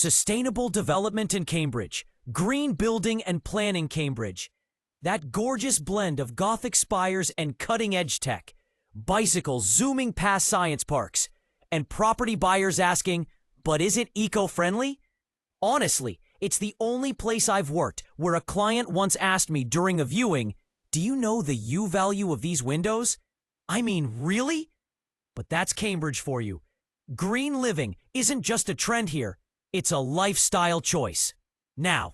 Sustainable development in Cambridge. Green building and planning Cambridge. That gorgeous blend of Gothic spires and cutting-edge tech. Bicycles zooming past science parks. And property buyers asking, but is it eco-friendly? Honestly, it's the only place I've worked where a client once asked me during a viewing, do you know the U value of these windows? I mean, really? But that's Cambridge for you. Green living isn't just a trend here, it's a lifestyle choice. Now,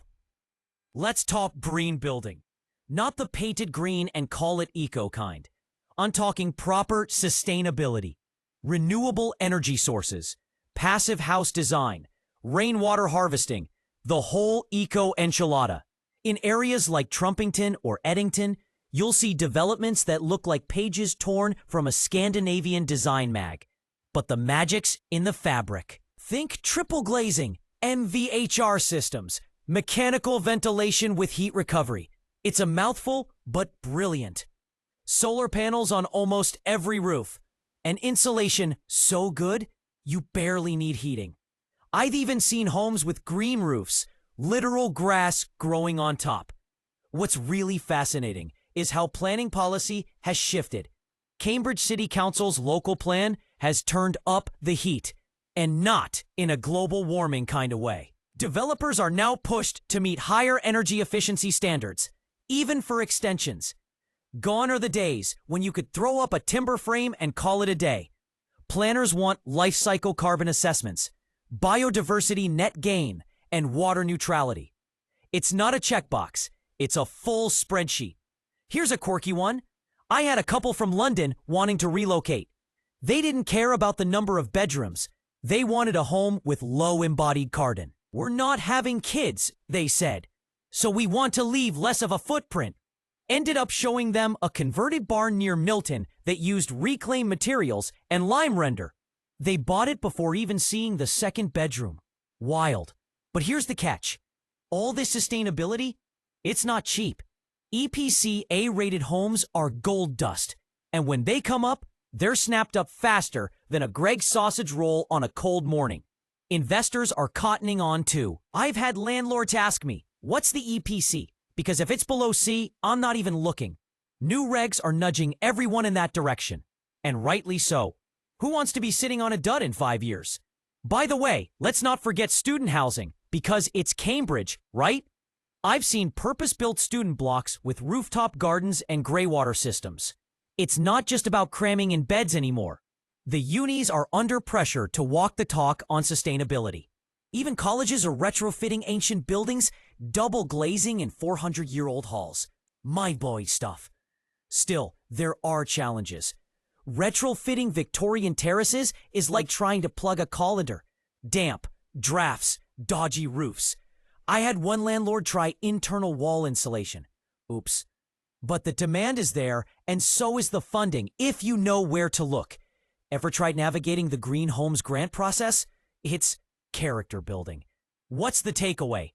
let's talk green building. Not the painted green and call it eco kind. I'm talking proper sustainability, renewable energy sources, passive house design, rainwater harvesting, the whole eco enchilada. In areas like Trumpington or Eddington, you'll see developments that look like pages torn from a Scandinavian design mag. But the magic's in the fabric. Think triple glazing, MVHR systems, mechanical ventilation with heat recovery. It's a mouthful, but brilliant. Solar panels on almost every roof. And insulation so good, you barely need heating. I've even seen homes with green roofs, literal grass growing on top. What's really fascinating is how planning policy has shifted. Cambridge City Council's local plan has turned up the heat, and not in a global warming kind of way. Developers are now pushed to meet higher energy efficiency standards, even for extensions. Gone are the days when you could throw up a timber frame and call it a day. Planners want life cycle carbon assessments, biodiversity net gain, and water neutrality. It's not a checkbox, it's a full spreadsheet. Here's a quirky one. I had a couple from London wanting to relocate. They didn't care about the number of bedrooms. They wanted a home with low embodied carbon. We're not having kids, they said, so we want to leave less of a footprint. Ended up showing them a converted barn near Milton that used reclaimed materials and lime render. They bought it before even seeing the second bedroom. Wild. But here's the catch. All this sustainability, it's not cheap. EPC A-rated homes are gold dust, and when they come up, they're snapped up faster than a Greg's sausage roll on a cold morning. Investors are cottoning on too. I've had landlords ask me, what's the EPC? Because if it's below C, I'm not even looking. New regs are nudging everyone in that direction. And rightly so. Who wants to be sitting on a dud in 5 years? By the way, let's not forget student housing, because it's Cambridge, right? I've seen purpose-built student blocks with rooftop gardens and greywater systems. It's not just about cramming in beds anymore. The unis are under pressure to walk the talk on sustainability. Even colleges are retrofitting ancient buildings, double glazing in 400-year-old halls. Mind-blowing stuff. Still, there are challenges. Retrofitting Victorian terraces is like trying to plug a colander. Damp, drafts, dodgy roofs. I had one landlord try internal wall insulation. Oops. But the demand is there, and so is the funding, if you know where to look. Ever tried navigating the Green Homes grant process? It's character building. What's the takeaway?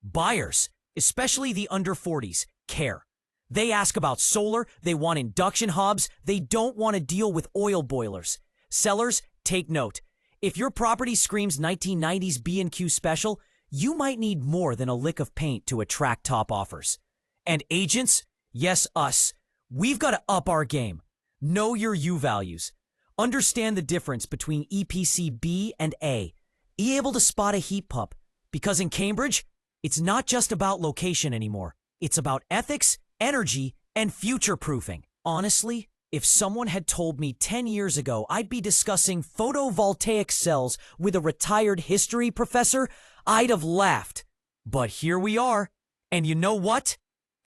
Buyers, especially the under 40s, care. They ask about solar, they want induction hobs, they don't want to deal with oil boilers. Sellers, take note. If your property screams 1990s B&Q special, you might need more than a lick of paint to attract top offers. And agents, yes, us, we've got to up our game. Know your U values. Understand the difference between EPC B and A. Be able to spot a heat pump. Because in Cambridge, it's not just about location anymore. It's about ethics, energy, and future-proofing. Honestly, if someone had told me 10 years ago I'd be discussing photovoltaic cells with a retired history professor, I'd have laughed. But here we are. And you know what?